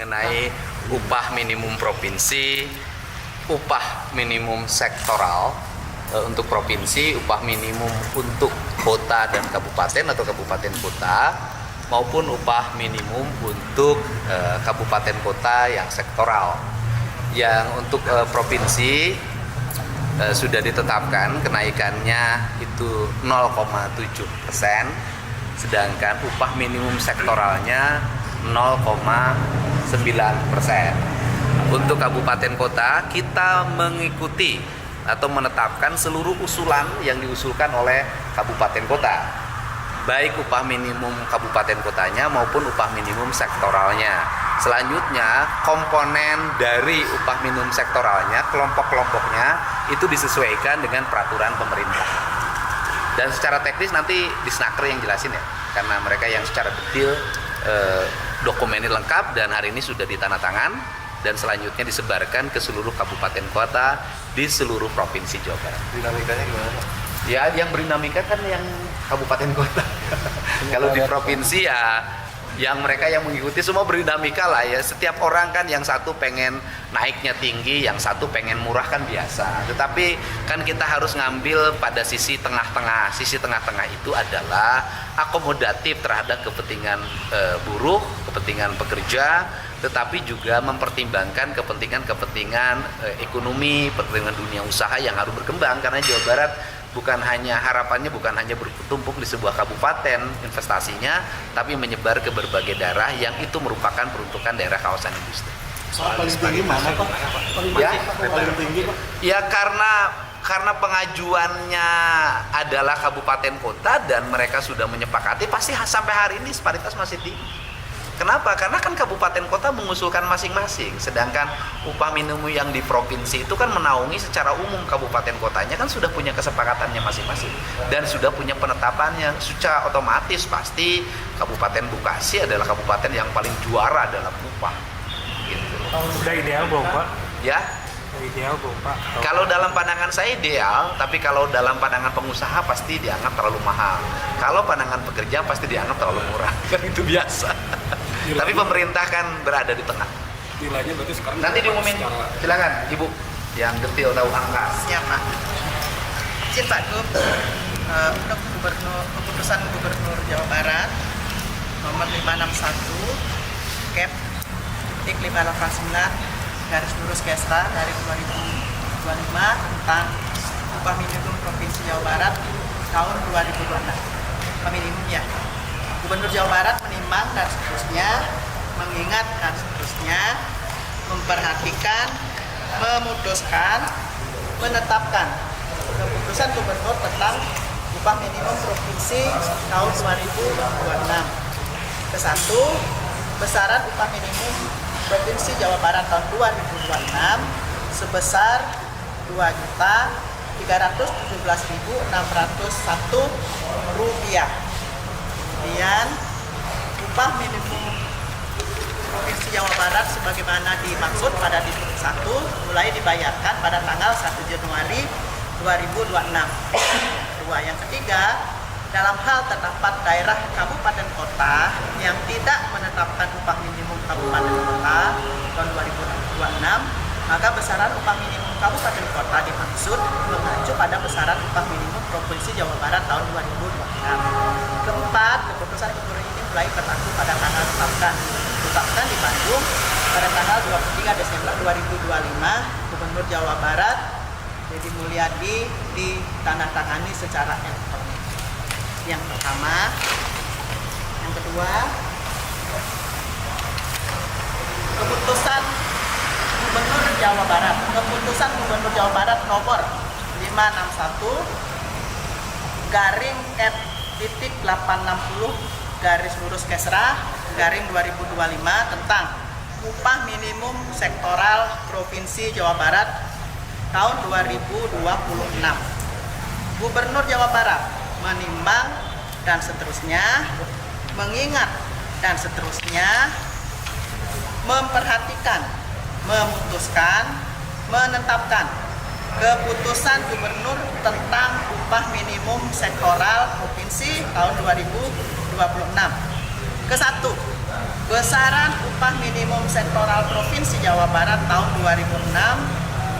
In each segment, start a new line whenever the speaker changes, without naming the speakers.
mengenai upah minimum provinsi, upah minimum sektoral untuk provinsi, upah minimum untuk kota dan kabupaten atau kabupaten kota, maupun upah minimum untuk kabupaten kota yang sektoral. Yang untuk provinsi sudah ditetapkan kenaikannya itu 0,7%, sedangkan upah minimum sektoralnya 0,9%. Untuk kabupaten kota kita mengikuti atau menetapkan seluruh usulan yang diusulkan oleh kabupaten kota, baik upah minimum kabupaten kotanya maupun upah minimum sektoralnya. Selanjutnya komponen dari upah minimum sektoralnya, kelompok-kelompoknya itu disesuaikan dengan peraturan pemerintah. Dan secara teknis nanti Disnaker yang jelasin ya, karena mereka yang secara detail dokumennya lengkap dan hari ini sudah ditandatangan dan selanjutnya disebarkan ke seluruh kabupaten kota di seluruh provinsi Jawa Barat.
Dinamikanya gimana Pak?
Ya, yang berdinamika kan yang kabupaten kota. Kalau di provinsi ya yang mereka yang mengikuti semua berdinamika lah ya. Setiap orang kan yang satu pengen naiknya tinggi, yang satu pengen murah kan biasa. Tetapi kan kita harus ngambil pada sisi tengah-tengah. Sisi tengah-tengah itu adalah akomodatif terhadap kepentingan buruh, kepentingan pekerja, tetapi juga mempertimbangkan kepentingan-kepentingan ekonomi, kepentingan dunia usaha yang harus berkembang, karena Jawa Barat harapannya bukan hanya bertumpuk di sebuah kabupaten investasinya, tapi menyebar ke berbagai daerah yang itu merupakan peruntukan daerah kawasan industri.
Soal paling tinggi mana Pak? Paling tinggi Pak?
Ya karena pengajuannya adalah kabupaten kota dan mereka sudah menyepakati, pasti sampai hari ini disparitas masih tinggi. Kenapa? Karena kan kabupaten kota mengusulkan masing-masing, sedangkan upah minimum yang di provinsi itu kan menaungi secara umum kabupaten kotanya kan sudah punya kesepakatannya masing-masing dan sudah punya penetapannya. Secara otomatis pasti Kabupaten Bekasi adalah kabupaten yang paling juara dalam upah. Gitu.
Sudah ideal belum Pak?
Ya.
Ideal belum Pak?
Kalau dalam pandangan saya ideal, tapi kalau dalam pandangan pengusaha pasti dianggap terlalu mahal. Kalau pandangan pekerja pasti dianggap terlalu murah. Kan itu biasa. Tapi pemerintah kan berada di tengah.
Nilainya berarti sekarang
Nanti diumumin. Silakan Ibu yang detail tahu angka.
Siap Pak. Izin Pak Gub, untuk keputusan Gubernur Jawa Barat nomor 561 Cap titik 589 garis lurus Kesra dari 2025 tentang upah minimum Provinsi Jawa Barat tahun 2026. Upah minimum ya. Gubernur Jawa Barat menimbang dan seterusnya, mengingat dan seterusnya, memperhatikan, memutuskan, menetapkan keputusan Gubernur tentang upah minimum Provinsi tahun 2026. Kesatu, besaran upah minimum Provinsi Jawa Barat tahun 2026 sebesar Rp2.317.601. Kemudian upah minimum Provinsi Jawa Barat sebagaimana dimaksud pada Dikbud 1 mulai dibayarkan pada tanggal 1 Januari 2026. Kedua, yang ketiga, dalam hal terdapat daerah kabupaten kota yang tidak menetapkan upah minimum kabupaten kota tahun 2026, maka besaran upah minimum kabupaten kota dimaksud mengacu pada besaran upah minimum Provinsi Jawa Barat tahun 2026. Keempat, keputusan Gubernur ini mulai berlaku pada tanggal ditetapkan di Bandung pada tanggal 23 Desember 2025. Gubernur Jawa Barat Deddy Mulyadi ditandatangani secara elektronik. Yang pertama, yang kedua, keputusan Gubernur Jawa Barat nomor 561 garing F titik 860 garis lurus Kesra garing 2025 tentang upah minimum sektoral Provinsi Jawa Barat tahun 2026. Gubernur Jawa Barat menimbang dan seterusnya, mengingat dan seterusnya, memperhatikan, memutuskan, menetapkan keputusan Gubernur tentang upah minimum sektoral Provinsi tahun 2026. Kesatu, Besaran upah minimum sektoral Provinsi Jawa Barat tahun 2006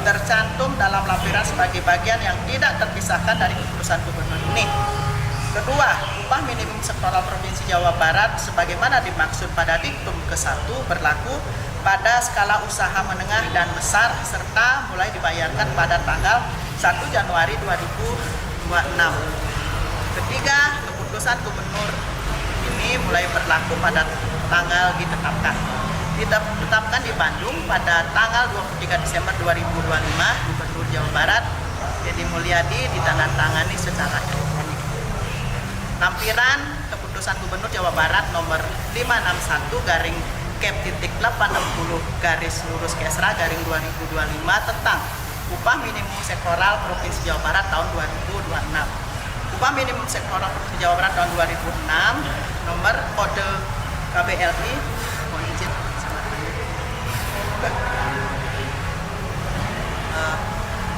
tercantum dalam lampiran sebagai bagian yang tidak terpisahkan dari keputusan gubernur ini. Kedua, upah minimum sektoral Provinsi Jawa Barat sebagaimana dimaksud pada diktum ke-1 berlaku pada skala usaha menengah dan besar serta mulai dibayarkan pada tanggal 1 Januari 2026. Ketiga, keputusan gubernur ini mulai berlaku pada tanggal ditetapkan di Bandung pada tanggal 23 Desember 2025. Gubernur Jawa Barat Deddy Mulyadi ditandatangani secara elektronik. Lampiran keputusan Gubernur Jawa Barat nomor 561 garing Kep titik 860 garis lurus Kesra garing 2025 tentang upah minimum sektoral Provinsi Jawa Barat tahun 2026. Upah minimum sektoral Provinsi Jawa Barat tahun 2006 nomor kode KBLI mohon izin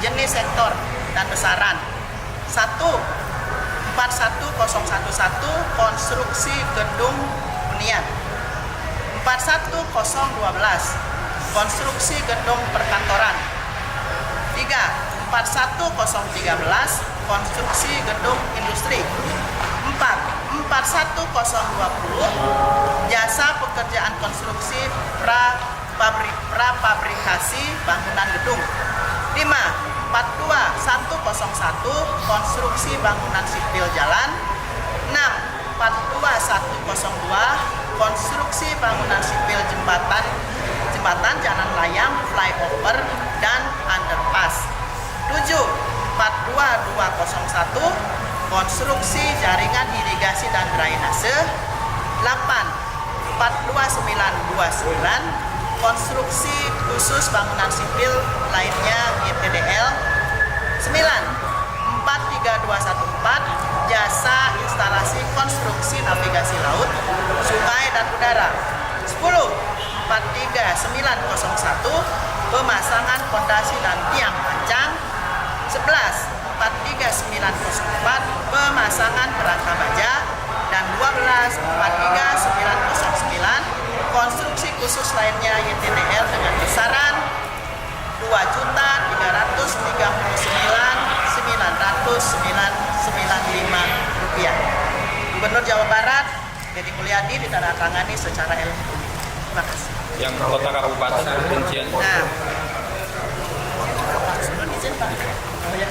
jenis sektor dan besaran 1. 41011 konstruksi gedung hunian, 41012 konstruksi gedung perkantoran, 3. 41013 konstruksi gedung industri, 4. 41020 jasa pekerjaan konstruksi prafabrikasi bangunan gedung, 5. 42101 konstruksi bangunan sipil jalan, 6. 42102 konstruksi bangunan sipil jembatan, jalan layang, flyover, dan underpass, 7. 42201 konstruksi jaringan irigasi dan drainase, 8. 42929 konstruksi khusus bangunan sipil lainnya YTDL, 9. 43214 jasa instalasi konstruksi navigasi laut, sungai dan udara, 10. 43901 pemasangan fondasi dan tiang pancang, 11. 43904 pemasangan kerangka baja, dan 12. 43909 konstruksi khusus lainnya YTDL dengan besaran Rp2.399.995. Gubernur Jawa Barat Deddy Mulyadi ditandatangani secara elektronik. Terima kasih.
Yang kota kabupaten rincian.
Nah, izin Pak. Oh ya.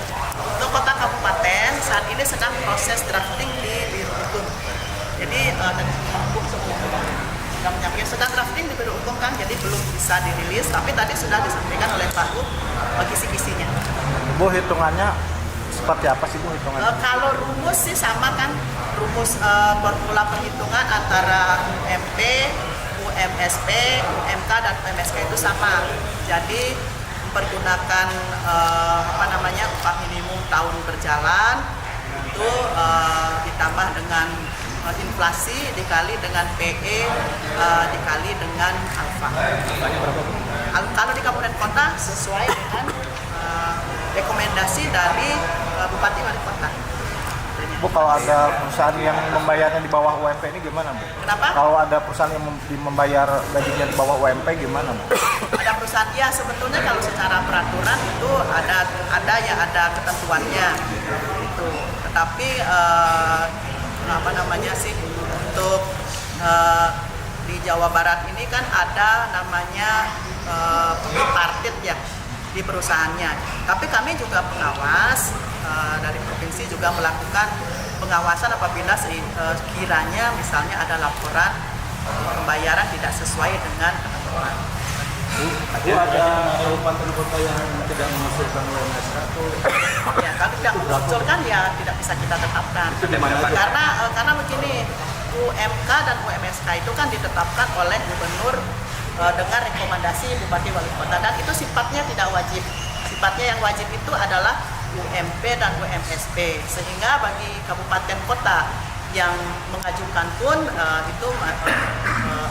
Untuk kota kabupaten saat ini sedang proses drafting di Biro Hukum. Jadi sedang drafting di Biro Hukum kan, jadi belum bisa dirilis. Tapi tadi sudah disampaikan oleh Pak Bu kisi-kisinya.
Bu, hitungannya seperti apa sih Bu hitungannya?
Kalau rumus sih sama kan, rumus formula perhitungan antara UMP, UMSP, UMK dan UMSK itu sama. Jadi mempergunakan upah minimum tahun berjalan itu ditambah dengan inflasi dikali dengan PE dikali dengan alfa. Kalau di kabupaten kota sesuai dengan rekomendasi dari Bupati Wali Kota.
Bu, kalau ada perusahaan yang membayarnya di bawah UMP ini gimana Bu?
Kenapa?
Kalau ada perusahaan yang membayar gajinya di bawah UMP gimana Bu?
Ada perusahaan, ya sebetulnya kalau secara peraturan itu ada ketentuannya itu. Tetapi untuk di Jawa Barat ini kan ada namanya tripartit ya di perusahaannya. Tapi kami juga pengawas dari provinsi juga melakukan pengawasan apabila sekiranya misalnya ada laporan pembayaran tidak sesuai dengan ketentuan.
Bu, ada kabupaten kota yang tidak mengusulkan UMSK atau?
Ya, kalau tidak mengusulkan ya tidak bisa kita tetapkan. Karena begini, UMK dan UMSK itu kan ditetapkan oleh gubernur dengan rekomendasi Bupati Wali Kota, dan itu sifatnya tidak wajib. Sifatnya yang wajib itu adalah UMP dan UMSP, sehingga bagi kabupaten kota yang mengajukan pun itu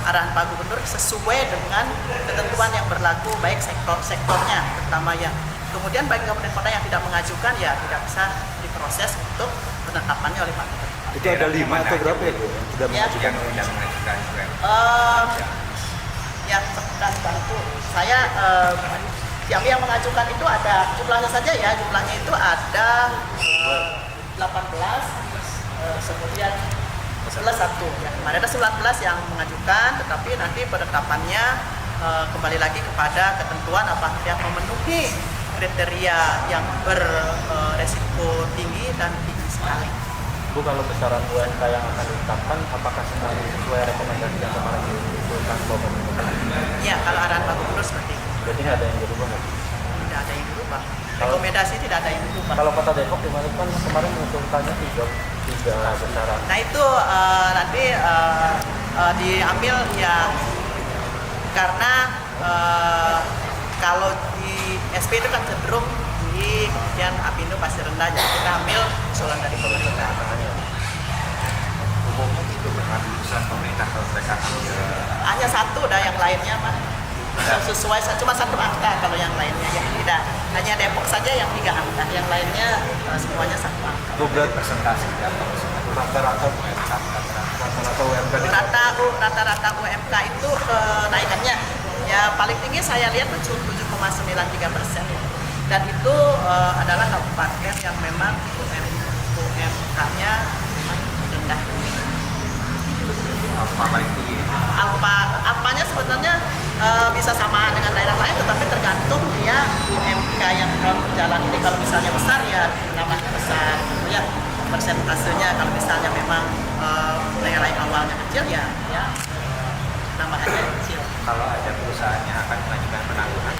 arahan Pak Gubernur sesuai dengan ketentuan yang berlaku baik sektornya terutama ya. Kemudian bagi kabupaten kota yang tidak mengajukan ya tidak bisa diproses untuk penetapannya oleh Pak Gubernur.
Itu ada 5 atau berapa ya Bu yang sudah
Ya.
mengajukan?
Yang sekitar itu saya yang mengajukan itu ada jumlahnya saja ya, jumlahnya itu ada 18, kemudian plus 1 ya. Kemarin ada 19 yang mengajukan, tetapi nanti penetapannya kembali lagi kepada ketentuan apakah dia memenuhi kriteria yang beresiko tinggi dan tinggi sekali.
Bu, kalau besaran UMK yang akan ditetapkan, apakah semuanya sesuai rekomendasi yang kemarin diusulkan Bapak Gubernur?
Ya, kalau arahan Pak Gubernur seperti itu.
Berarti nggak ada yang dirubah nggak?
Tidak ada yang dirubah. Rekomendasi tidak ada yang dirubah.
Kalau Kota Depok kemarin kan mengusulkannya tiga besaran.
Nah itu nanti diambil ya karena kalau di SP itu kan cenderung tinggi, kemudian Apindo pasti rendah, jadi kita ambil usulan dari pemerintah.
Umumnya itu keputusan pemerintah kalau mereka ambil
Hanya satu dah, yang lainnya mah sesuai cuma satu angka, kalau yang lainnya ya tidak. Hanya Depok saja yang 3 angka, yang lainnya semuanya satu angka.
Bu, berat
presentasi berapa?
rata-rata UMK di
Rata-rata UMK itu kenaikannya ya paling tinggi saya lihat 7,93%, dan itu adalah kabupaten yang memang UMK-nya rendah.
Apa paling tinggi?
Apanya sebenarnya bisa sama dengan daerah lain, tetapi tergantung dia UMK yang berjalan ini. Kalau misalnya besar ya namanya besar, ya persentasenya. Kalau misalnya memang daerah yang awalnya kecil ya namanya kecil.
Kalau ada perusahaan yang akan mengajukan penangguhan